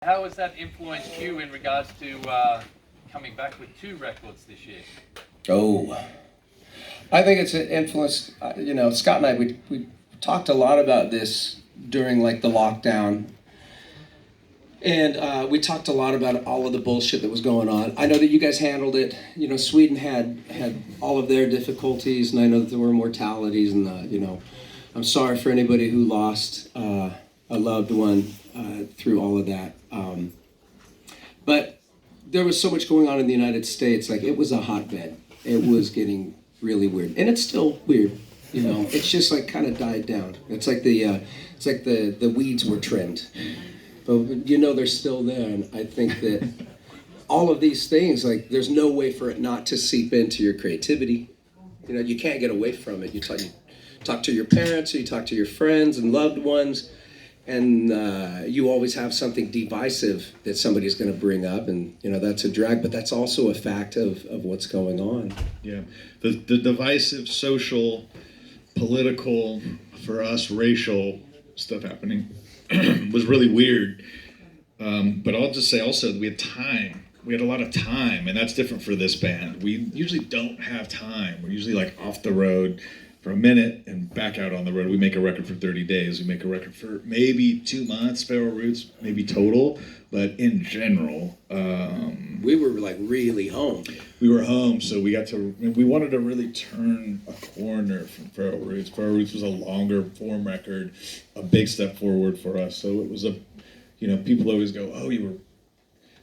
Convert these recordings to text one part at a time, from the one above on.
How has that influenced you in regards to coming back with 2 records this year? Oh, I think it's an influence. Scott and I, we talked a lot about this during like the lockdown. And we talked a lot about all of the bullshit that was going on. I know that you guys handled it. Sweden had all of their difficulties, and I know that there were mortalities, and I'm sorry for anybody who lost a loved one through all of that. But there was so much going on in the United States. Like, it was a hotbed. It was getting really weird, and it's still weird. It's just like kind of died down. It's like the weeds were trimmed. But they're still there, and I think that all of these things, like, there's no way for it not to seep into your creativity. You can't get away from it. You talk to your parents, or you talk to your friends and loved ones, and you always have something divisive that somebody's going to bring up, and that's a drag. But that's also a fact of what's going on. Yeah, the divisive, social, political, for us, racial stuff happening was really weird. But I'll just say also that we had time. We had a lot of time, and that's different for this band. We usually don't have time. We're usually like off the road for a minute and back out on the road. We make a record for 30 days. We make a record for maybe 2 months, Feral Roots, maybe total. But in general, we were like really home. We were home, so we wanted to really turn a corner from Feral Roots. Feral Roots was a longer form record, a big step forward for us. So it was people always go, oh, you were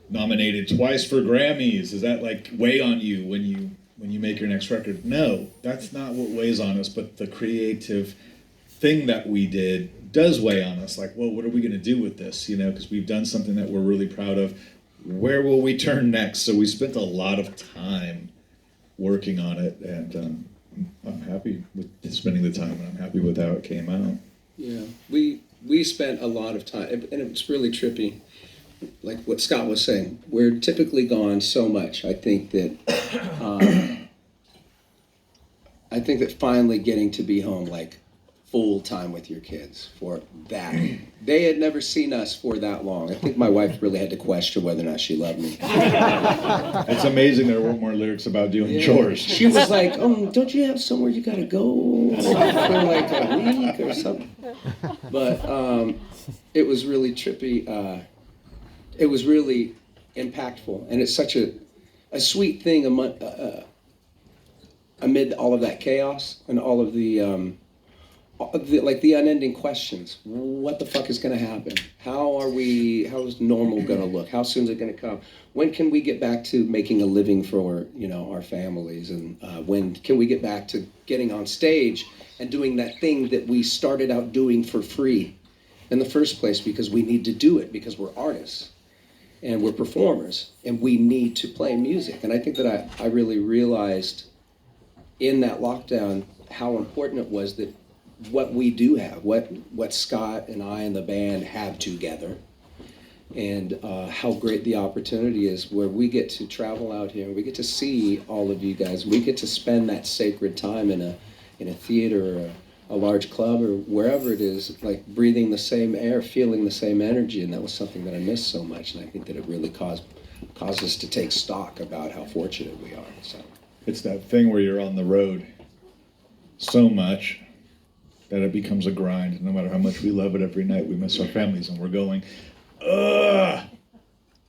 nominated twice for Grammys. Does that like weigh on you when you make your next record? No, that's not what weighs on us, but the creative thing that we did does weigh on us. Like, well, what are we going to do with this? Because we've done something that we're really proud of. Where will we turn next? So we spent a lot of time working on it, and I'm happy with spending the time, and I'm happy with how it came out. Yeah, we spent a lot of time, and it's really trippy. Like what Scott was saying, we're typically gone so much. I think that finally getting to be home, like full time with your kids for that. They had never seen us for that long. I think my wife really had to question whether or not she loved me. It's amazing there weren't more lyrics about doing chores. She was like, don't you have somewhere you gotta go for like a week or something? But it was really trippy. It was really impactful, and it's such a sweet thing amid all of that chaos and all of the unending questions. What the fuck is going to happen? How is normal going to look? How soon is it going to come? When can we get back to making a living for our families? And when can we get back to getting on stage and doing that thing that we started out doing for free in the first place, because we need to do it because we're artists and we're performers and we need to play music. And I think that I really realized in that lockdown how important it was that what we do have, what Scott and I and the band have together, and how great the opportunity is where we get to travel out here, we get to see all of you guys, we get to spend that sacred time in a theater or a large club or wherever it is, like breathing the same air, feeling the same energy. And that was something that I missed so much, and I think that it really caused us to take stock about how fortunate we are. So it's that thing where you're on the road so much that it becomes a grind. No matter how much we love it every night, we miss our families, and we're going, I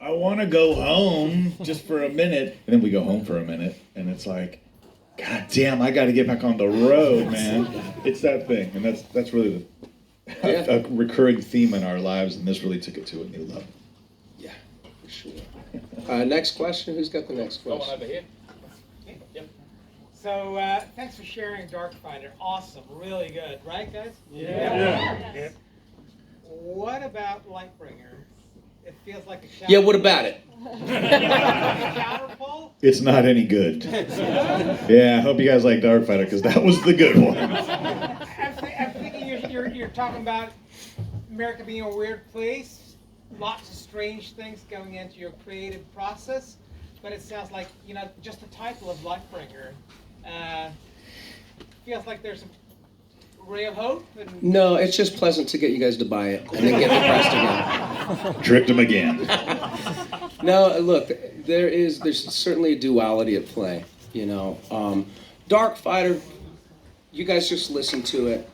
want to go home just for a minute. And then we go home for a minute, and it's like, God damn, I got to get back on the road, man. It's that thing, and that's really a recurring theme in our lives, and this really took it to a new level. Yeah, for sure. Next question. Who's got the next question? One over here. Yep. So thanks for sharing DARKFIGHTER. Awesome, really good, right, guys? Yeah. What about Lightbringer? It feels like a shower. Yeah, what about it? It's not any good. Yeah, I hope you guys like DARKFIGHTER, because that was the good one. I'm thinking you're talking about America being a weird place, lots of strange things going into your creative process, but it sounds like, just the title of Lightbringer feels like there's some ray of hope? And No, it's just pleasant to get you guys to buy it and then get depressed again. Tricked him again. No, look, there's certainly a duality at play, you know. DARKFIGHTER, you guys just listen to it.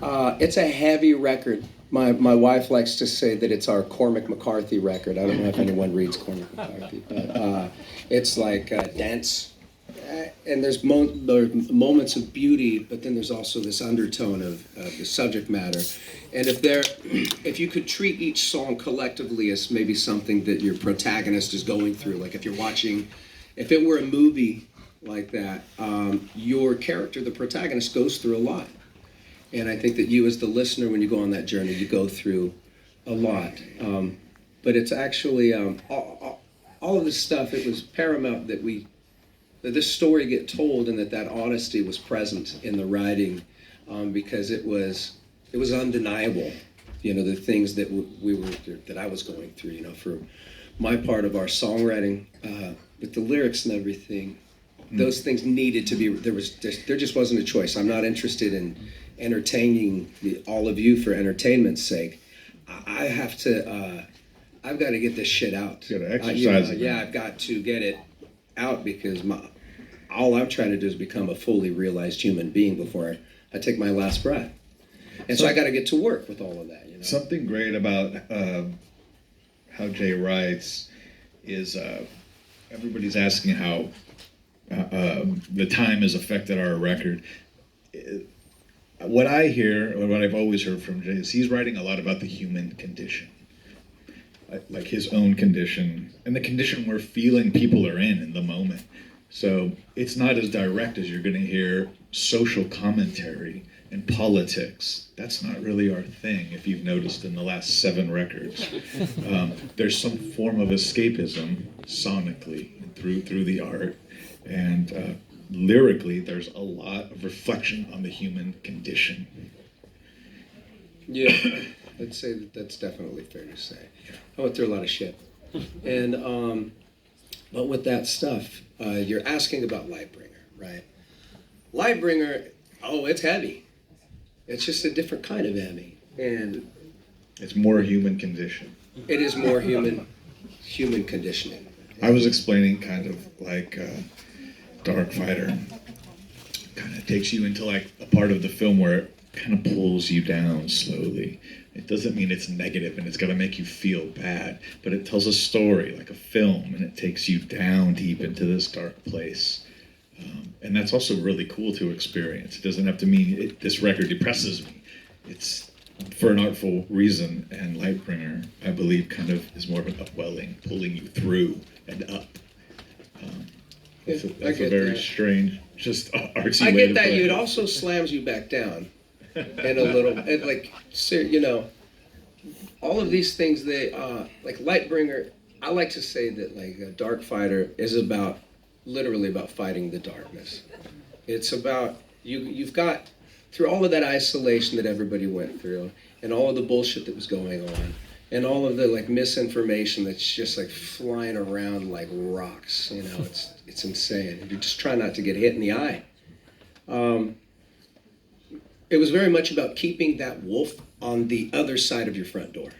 It's a heavy record. My wife likes to say that it's our Cormac McCarthy record. I don't know if anyone reads Cormac McCarthy, but it's like dense. And there's moments of beauty, but then there's also this undertone of the subject matter. And if you could treat each song collectively as maybe something that your protagonist is going through, like if it were a movie like that, your character, the protagonist, goes through a lot. And I think that you as the listener, when you go on that journey, you go through a lot. But it's actually, all of this stuff, it was paramount that this story get told and that honesty was present in the writing, because it was undeniable, you know, the things that that I was going through, you know, for my part of our songwriting, with the lyrics and everything. Those things needed to be, there just wasn't a choice. I'm not interested in entertaining all of you for entertainment's sake. I've got to get this shit out. You gotta exercise it. Yeah, I've got to get it out because all I'm trying to do is become a fully realized human being before I take my last breath. And so I got to get to work with all of that. You know? Something great about how Jay writes is everybody's asking how the time has affected our record. What I hear, or what I've always heard from Jay, is he's writing a lot about the human condition. Like his own condition, and the condition we're feeling people are in the moment. So it's not as direct as you're going to hear social commentary and politics. That's not really our thing, if you've noticed in the last 7 records. There's some form of escapism sonically through the art, and lyrically there's a lot of reflection on the human condition. Yeah, I'd say that's definitely fair to say. I went through a lot of shit. And, but with that stuff, you're asking about Lightbringer, right? Lightbringer, it's heavy. It's just a different kind of heavy. And It's more human condition. it is more human conditioning. I was explaining kind of like DARKFIGHTER kind of takes you into like a part of the film where it kind of pulls you down slowly. It doesn't mean it's negative and it's got to make you feel bad, but it tells a story like a film, and it takes you down deep into this dark place. And that's also really cool to experience. It doesn't have to mean this record depresses me. It's for an artful reason, and Lightbringer, I believe, kind of is more of an upwelling, pulling you through and up. That's a very strange, just artsy I way get to that. put It it. also slams you back down. And a little, and like, you know, all of these things, like Lightbringer, I like to say that like DARKFIGHTER is literally about fighting the darkness. It's about, you've got, through all of that isolation that everybody went through, and all of the bullshit that was going on, and all of the like misinformation that's just like flying around like rocks, you know, it's insane. You're just trying not to get hit in the eye. It was very much about keeping that wolf on the other side of your front door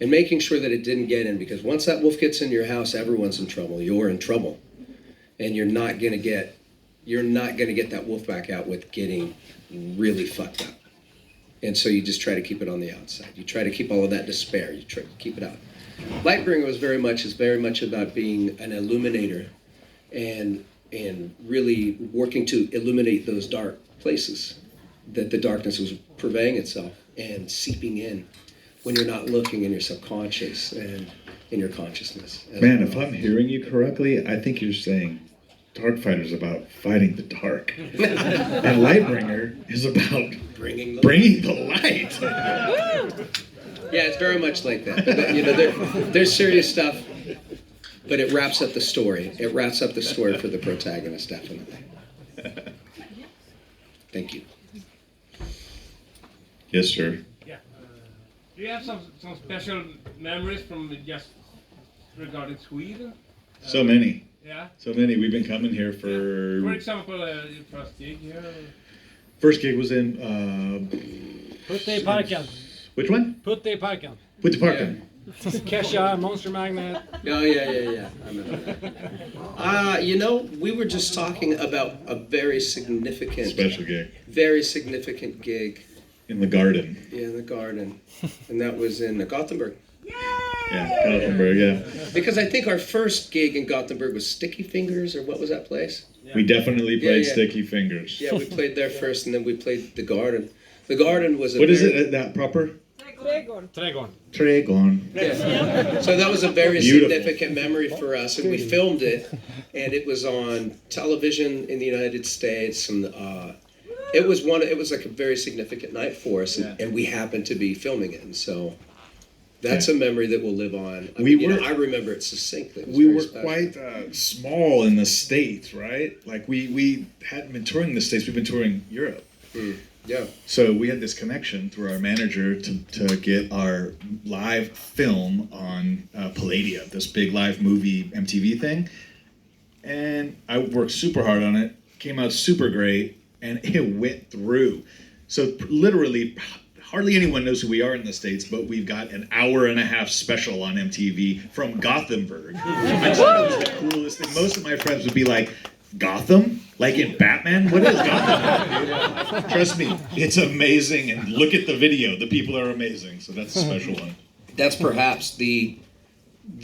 and making sure that it didn't get in, because once that wolf gets into your house, everyone's in trouble. You're in trouble, and you're not gonna get that wolf back out with getting really fucked up. And so you just try to keep it on the outside. You try to keep all of that despair. You try to keep it out. Lightbringer is very much about being an illuminator and really working to illuminate those dark places that the darkness was purveying itself and seeping in when you're not looking in your subconscious and in your consciousness. Man, if I'm hearing you correctly, I think you're saying DARKFIGHTER is about fighting the dark, and Lightbringer is about bringing the light. Yeah, it's very much like that. But, you know, there's serious stuff, but it wraps up the story. It wraps up the story for the protagonist, definitely. Thank you. Yes, sir. Yeah. Do you have some special memories from just regarding Sweden? So many. Yeah. So many. We've been coming here For for example, your first gig here. First gig was in Putte-Parken. which one? Putte-Parken. Putte-Parken. Kesha, Monster Magnet. Oh, yeah. I remember that. You know, we were just talking about a very significant gig In the garden. yeah, in the garden, and that was in Gothenburg. Yeah, Gothenburg, yeah. Because I think our first gig in Gothenburg was Sticky Fingers, or what was that place? We definitely played Yeah. Sticky Fingers. Yeah, we played there first, and then we played the garden. The garden was a What is very- it, that proper? Trädgården. Trädgården. Yeah. So that was a very Beautiful. significant memory for us, and we filmed it, and it was on television in the United States, and it was like a very significant night for us, and we happened to be filming it, and so that's a memory that will live on. I remember it succinctly. It was We very were special. quite small in the States, right? Like we hadn't been touring the States, we've been touring Europe. Yeah. So we had this connection through our manager to get our live film on Palladia, this big live movie MTV thing. And I worked super hard on it, came out super great, and it went through. So literally, hardly anyone knows who we are in the States, but we've got an hour-and-a-half special on MTV from Gothenburg. I thought it was the coolest thing. Most of my friends would be like, Gotham? Like in Batman? What is Gotham? Trust me, it's amazing, and look at the video. The people are amazing, so that's a special one. That's perhaps the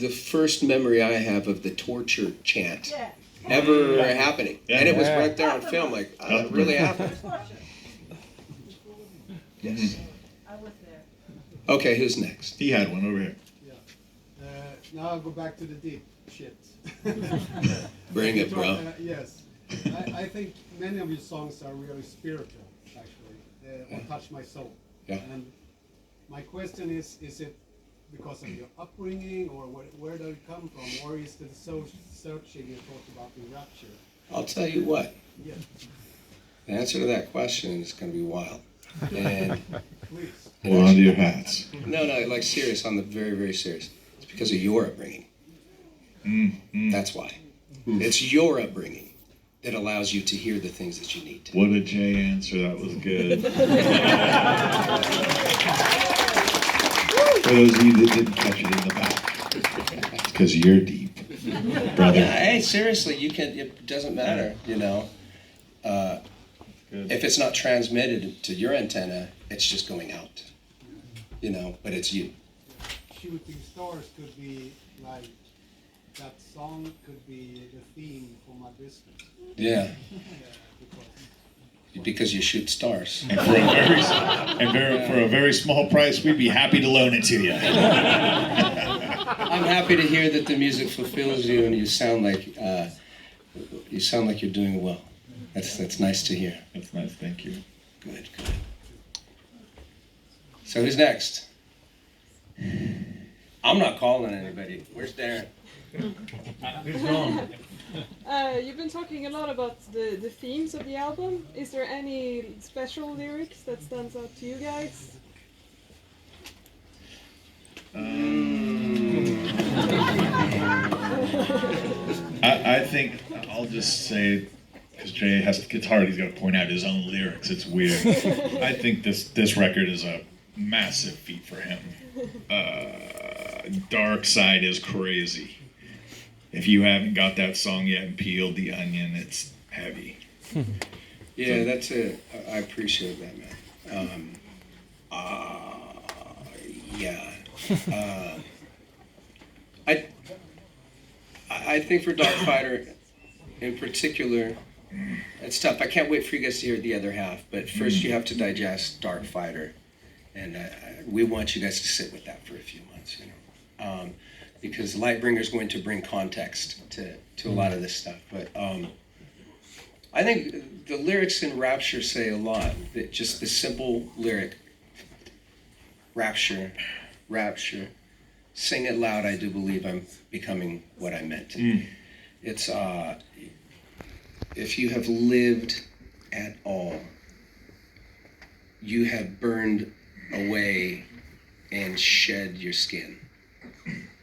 first memory I have of the torture chant ever happening. Yeah. And it was right there on film, like, it really happened. Yes. I was there. Okay, who's next? He had one over here. Now I'll go back to the deep shit. Bring it, bro. Yes. I think many of your songs are really spiritual, actually, or touch my soul. Yeah. And my question is it because of your upbringing, or where did it come from, or is it the searching you talked about in Rapture? I'll tell you what, Yeah, the answer to that question is going to be wild. And please. Hold on to your hats. no, like serious, on the very, very serious. It's because of your upbringing. That's why. It's your upbringing that allows you to hear the things that you need to. What a Jay answer, that was good. For those of you that didn't catch it in the back, it's because you're deep, brother. Yeah, hey, seriously, it doesn't matter, you know. If it's not transmitted to your antenna, it's just going out, you know, but it's you. Shooting stars could be like, that song could be the theme for my business. Yeah, Because because you shoot stars. And for a very small price, we'd be happy to loan it to you. I'm happy to hear that the music fulfills you and you sound like you're doing well. That's nice to hear. That's nice, thank you. Good. So who's next? I'm not calling anybody. Where's Darren? He's gone. You've been talking a lot about the themes of the album. Is there any special lyrics that stands out to you guys? I think I'll just say, because Jay it's hard, he's got to point out his own lyrics, it's weird. I think this record is a massive feat for him. Dark Side is crazy. If you haven't got that song yet and peeled the onion, it's heavy. Yeah, that's it. I appreciate that, man. Yeah. I think for Darkfighter in particular, it's tough. I can't wait for you guys to hear the other half, but first you have to digest Darkfighter, and we want you guys to sit with that for a few months, you know, because Lightbringer is going to bring context to a lot of this stuff. But I think the lyrics in Rapture say a lot. That just the simple lyric, Rapture, Rapture, sing it loud, I do believe I'm becoming what I meant. It's, if you have lived at all, you have burned away and shed your skin.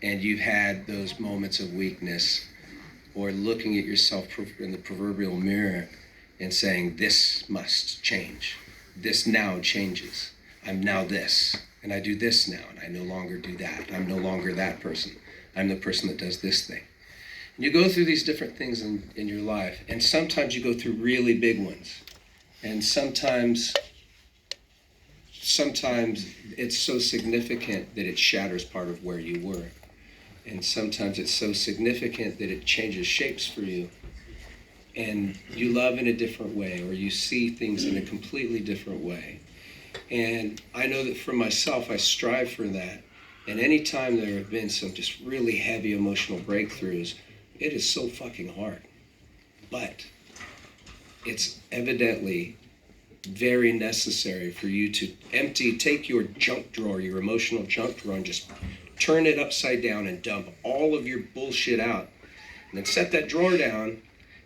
And you've had those moments of weakness or looking at yourself in the proverbial mirror and saying, this must change. This now changes. I'm now this, and I do this now, and I no longer do that. I'm no longer that person. I'm the person that does this thing. And you go through these different things in your life, and sometimes you go through really big ones. And sometimes it's so significant that it shatters part of where you were. And sometimes it's so significant that it changes shapes for you. And you love in a different way, or you see things in a completely different way. And I know that for myself, I strive for that. And anytime there have been some just really heavy emotional breakthroughs, it is so fucking hard. But it's evidently very necessary for you to take your junk drawer, your emotional junk drawer, and just turn it upside down and dump all of your bullshit out. And then set that drawer down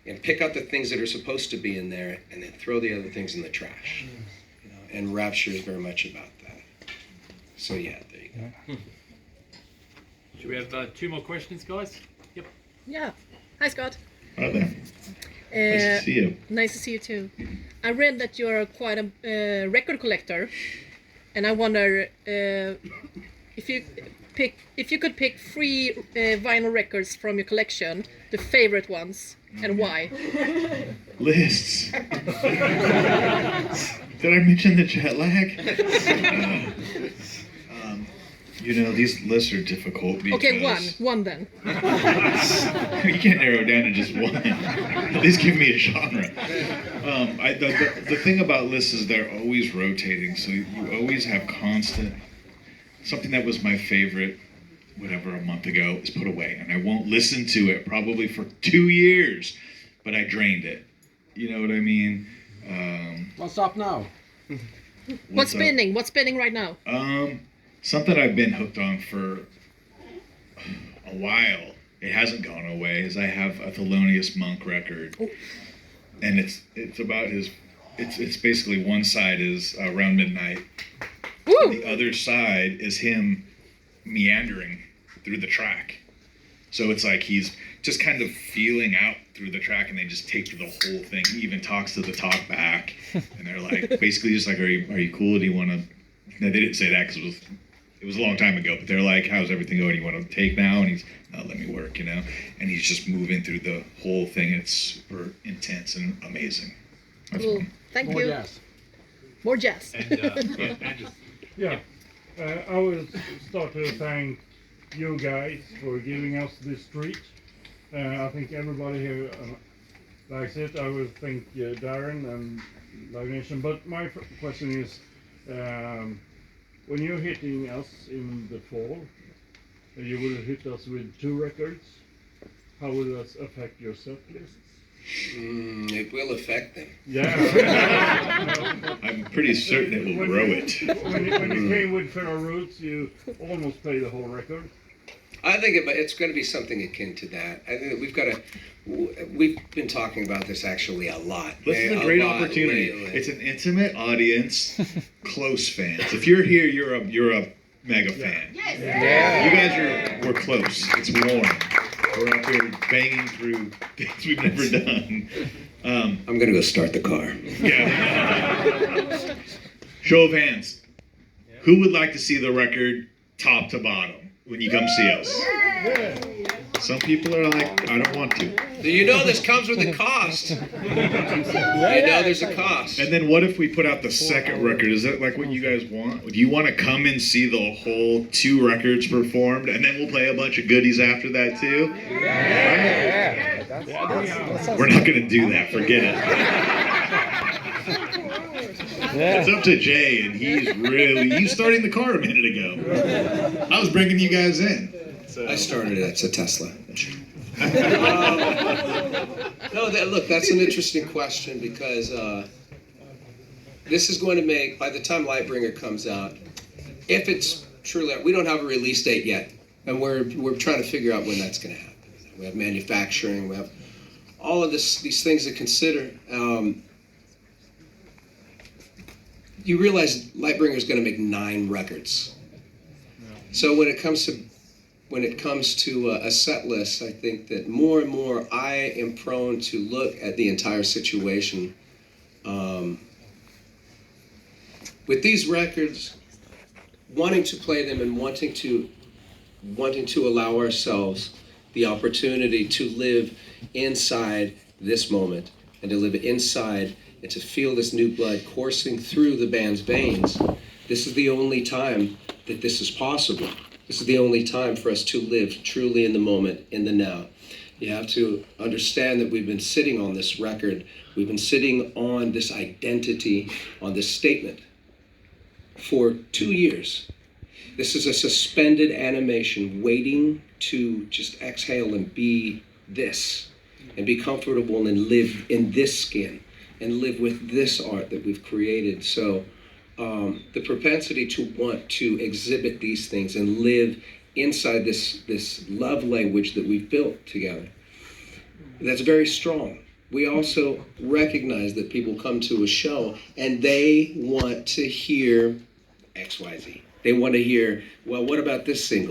and pick out the things that are supposed to be in there, and then throw the other things in the trash. You know, and Rapture is very much about that. So yeah, there you go. Should we have 2 more questions, guys? Yep. Yeah. Hi, Scott. Hi there. Nice to see you. Nice to see you too. I read that you are quite a record collector, and I wonder if you could pick 3 vinyl records from your collection, the favorite ones, and why. Lists. Did I mention the jet lag? You know, these lists are difficult because... Okay, one then. You can't narrow it down to just one. At least give me a genre. The thing about lists is they're always rotating, so you always have constant... Something that was my favorite, whatever, a month ago, is put away, and I won't listen to it probably for 2 years, but I drained it. You know what I mean? What's up now? What's spinning? What's spinning right now? Something I've been hooked on for a while, it hasn't gone away, is I have a Thelonious Monk record. And it's about it's basically one side is Around Midnight. Woo! The other side is him meandering through the track. So it's like he's just kind of feeling out through the track, and they just take the whole thing. He even talks to the talk back, and they're like, basically just like, are you cool? Do you want to... No, they didn't say that because it was a long time ago, but they're like, how's everything going? You want to take now? And he's, no, let me work, you know? And he's just moving through the whole thing. It's super intense and amazing. That's Cool. fun. Thank More you. jazz. More jazz. Yeah, I will start to thank you guys for giving us this treat. I think everybody here likes it. I will thank Darren and Livenation. But my question is, when you're hitting us in the fall, you will hit us with 2 records. How will that affect your set lists? It will affect them. Yeah. I'm pretty certain it will grow it. When you came with Feral Roots, you almost played the whole record. I think it's going to be something akin to that. I think that we've been talking about this actually a lot. This is a great lot opportunity. lately. It's an intimate audience, close fans. If you're here, you're a mega fan. Yes. You guys we're close. It's warm. We're up here banging through things we've never done. I'm going to go start the car. Yeah. Show of hands. Who would like to see the record top to bottom when you come see us? Some people are like, I don't want to. You know this comes with a cost. You know there's a cost. And then what if we put out the second record? Is that like what you guys want? Do you want to come and see the whole 2 records performed, and then we'll play a bunch of goodies after that too? We're not going to do that. Forget it. It's up to Jay, and he's starting the car a minute ago. I was bringing you guys in. So. I started it. It's a Tesla. Look, that's an interesting question because this is going to make, by the time Lightbringer comes out, if it's truly, we don't have a release date yet, and we're trying to figure out when that's going to happen. We have manufacturing, we have all of these things to consider. You realize Lightbringer is going to make 9 records. So when it comes to a set list, I think that more and more I am prone to look at the entire situation With these records, wanting to play them and wanting to allow ourselves the opportunity to live inside this moment and to live inside and to feel this new blood coursing through the band's veins, this is the only time that this is possible. This is the only time for us to live truly in the moment, in the now. You have to understand that we've been sitting on this record, we've been sitting on this identity, on this statement for 2 years. This is a suspended animation waiting to just exhale and be this, and be comfortable and live in this skin, and live with this art that we've created. So the propensity to want to exhibit these things and live inside this love language that we've built together, that's very strong. We also recognize that people come to a show and they want to hear XYZ. They want to hear, well, what about this single?